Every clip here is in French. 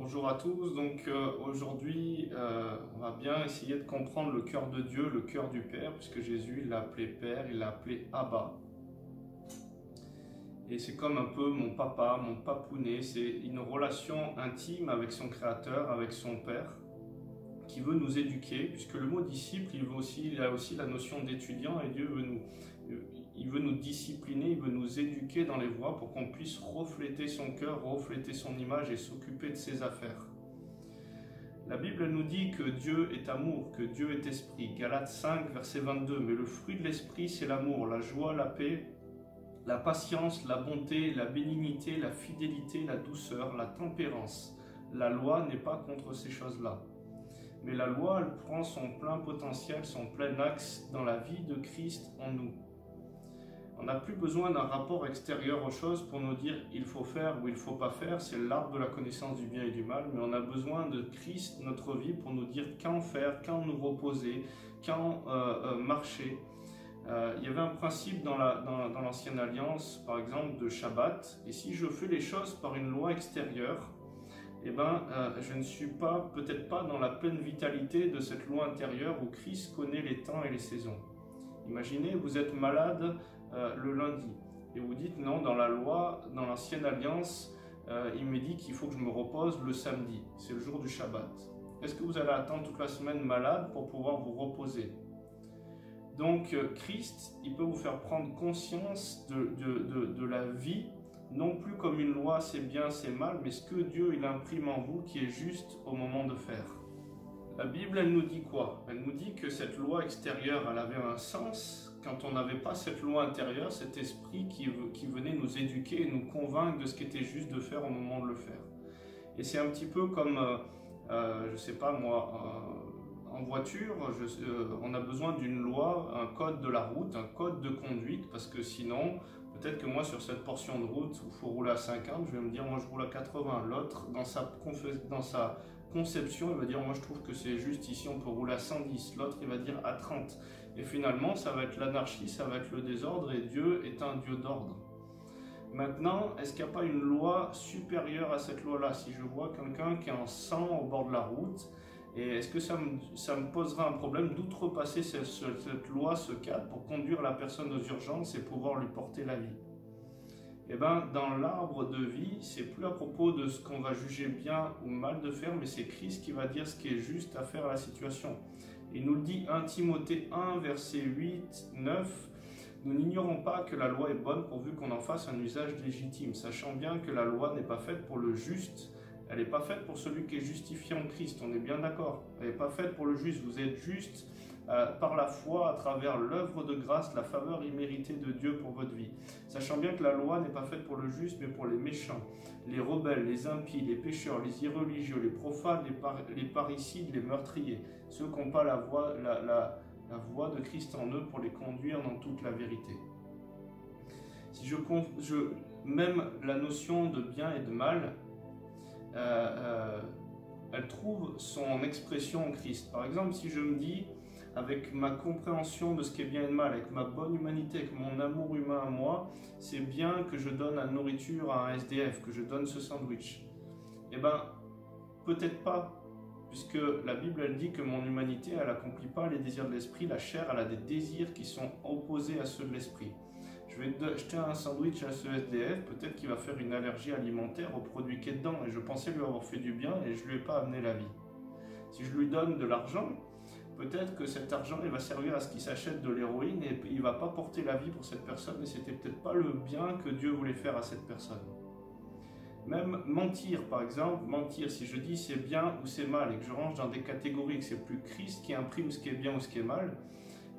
Bonjour à tous, donc aujourd'hui on va bien essayer de comprendre le cœur de Dieu, le cœur du Père, puisque Jésus il l'a appelé Père, il l'a appelé Abba. Et c'est comme un peu mon papa, mon papounet, c'est une relation intime avec son Créateur, avec son Père, qui veut nous éduquer, puisque le mot disciple, il a aussi la notion d'étudiant, et Dieu veut nous discipliner, il veut nous éduquer dans les voies pour qu'on puisse refléter son cœur, refléter son image et s'occuper de ses affaires. La Bible nous dit que Dieu est amour, que Dieu est esprit. Galates 5, verset 22. Mais le fruit de l'esprit, c'est l'amour, la joie, la paix, la patience, la bonté, la bénignité, la fidélité, la douceur, la tempérance. La loi n'est pas contre ces choses-là. Mais la loi, elle prend son plein potentiel, son plein axe dans la vie de Christ en nous. On n'a plus besoin d'un rapport extérieur aux choses pour nous dire il faut faire ou il ne faut pas faire, c'est l'arbre de la connaissance du bien et du mal, mais on a besoin de Christ, notre vie, pour nous dire quand faire, quand nous reposer, quand marcher. Il y avait un principe dans l'ancienne alliance, par exemple, de Shabbat, et si je fais les choses par une loi extérieure, eh ben, je ne suis peut-être pas dans la pleine vitalité de cette loi intérieure où Christ connaît les temps et les saisons. Imaginez, vous êtes malade le lundi et vous dites non, dans la loi, dans l'ancienne alliance, il me dit qu'il faut que je me repose le samedi, c'est le jour du Shabbat. Est-ce que vous allez attendre toute la semaine malade pour pouvoir vous reposer? Donc Christ, il peut vous faire prendre conscience de la vie, non plus comme une loi, c'est bien, c'est mal, mais ce que Dieu il imprime en vous qui est juste au moment de faire. La Bible, elle nous dit quoi? Elle nous dit que cette loi extérieure, elle avait un sens quand on n'avait pas cette loi intérieure, cet esprit qui venait nous éduquer et nous convaincre de ce qui était juste de faire au moment de le faire. Et c'est un petit peu comme, je ne sais pas moi, en voiture, on a besoin d'une loi, un code de la route, un code de conduite, parce que sinon, peut-être que moi sur cette portion de route où il faut rouler à 50, je vais me dire moi je roule à 80. L'autre, dans sa conception, il va dire moi je trouve que c'est juste ici on peut rouler à 110. L'autre il va dire à 30. Et finalement ça va être l'anarchie, ça va être le désordre et Dieu est un Dieu d'ordre. Maintenant, est-ce qu'il n'y a pas une loi supérieure à cette loi-là? Si je vois quelqu'un qui est en sang au bord de la route, et est-ce que ça me posera un problème d'outrepasser cette loi, ce cadre, pour conduire la personne aux urgences et pouvoir lui porter la vie? Eh bien, dans l'arbre de vie, c'est plus à propos de ce qu'on va juger bien ou mal de faire, mais c'est Christ qui va dire ce qui est juste à faire à la situation. Il nous le dit 1 Timothée 1, verset 8, 9. Nous n'ignorons pas que la loi est bonne pourvu qu'on en fasse un usage légitime, sachant bien que la loi n'est pas faite pour le juste, elle n'est pas faite pour celui qui est justifié en Christ, on est bien d'accord. Elle n'est pas faite pour le juste, vous êtes juste par la foi à travers l'œuvre de grâce, la faveur imméritée de Dieu pour votre vie. Sachant bien que la loi n'est pas faite pour le juste, mais pour les méchants, les rebelles, les impies, les pécheurs, les irreligieux, les profanes, les parricides, les meurtriers, ceux qui n'ont pas la voix de Christ en eux pour les conduire dans toute la vérité. Si même la notion de bien et de mal, elle trouve son expression en Christ. Par exemple, si je me dis, avec ma compréhension de ce qui est bien et de mal, avec ma bonne humanité, avec mon amour humain à moi, c'est bien que je donne la nourriture à un SDF, que je donne ce sandwich. Eh bien, peut-être pas, puisque la Bible, elle dit que mon humanité, elle n'accomplit pas les désirs de l'esprit, la chair, elle a des désirs qui sont opposés à ceux de l'esprit. Je vais jeter un sandwich à ce SDF, peut-être qu'il va faire une allergie alimentaire aux produits qu'il y a dedans, et je pensais lui avoir fait du bien, et je ne lui ai pas amené la vie. Si je lui donne de l'argent, peut-être que cet argent il va servir à ce qu'il s'achète de l'héroïne, et il ne va pas porter la vie pour cette personne, et c'était peut-être pas le bien que Dieu voulait faire à cette personne. Même mentir, par exemple, mentir, si je dis c'est bien ou c'est mal, et que je range dans des catégories, que c'est plus Christ qui imprime ce qui est bien ou ce qui est mal,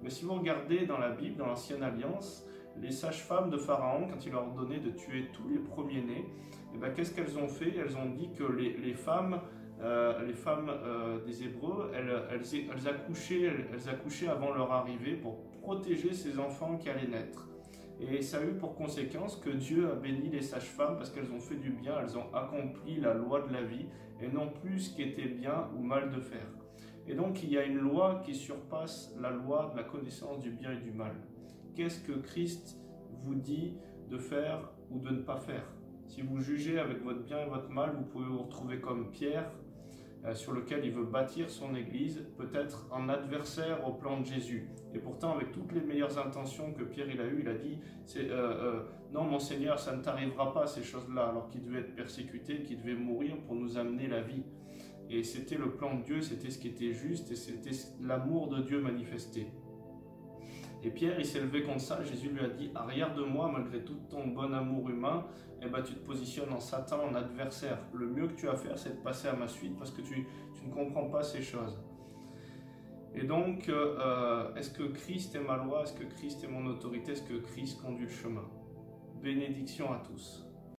mais si vous regardez dans la Bible, dans l'Ancienne Alliance, les sages-femmes de Pharaon, quand il leur ordonnait de tuer tous les premiers-nés, eh bien, qu'est-ce qu'elles ont fait? Elles ont dit que les femmes des Hébreux, elles accouchaient avant leur arrivée pour protéger ces enfants qui allaient naître. Et ça a eu pour conséquence que Dieu a béni les sages-femmes parce qu'elles ont fait du bien, elles ont accompli la loi de la vie et non plus ce qui était bien ou mal de faire. Et donc il y a une loi qui surpasse la loi de la connaissance du bien et du mal. Qu'est-ce que Christ vous dit de faire ou de ne pas faire? Si vous jugez avec votre bien et votre mal, vous pouvez vous retrouver comme Pierre, sur lequel il veut bâtir son église, peut-être un adversaire au plan de Jésus. Et pourtant, avec toutes les meilleures intentions que Pierre il a eues, il a dit non, mon Seigneur, ça ne t'arrivera pas ces choses-là, alors qu'il devait être persécuté, qu'il devait mourir pour nous amener la vie. Et c'était le plan de Dieu, c'était ce qui était juste, et c'était l'amour de Dieu manifesté. Et Pierre, il s'est levé contre ça. Jésus lui a dit, arrière de moi, malgré tout ton bon amour humain, eh ben, tu te positionnes en Satan, en adversaire. Le mieux que tu as à faire, c'est de passer à ma suite parce que tu ne comprends pas ces choses. Et donc, est-ce que Christ est ma loi? Est-ce que Christ est mon autorité? Est-ce que Christ conduit le chemin? Bénédiction à tous.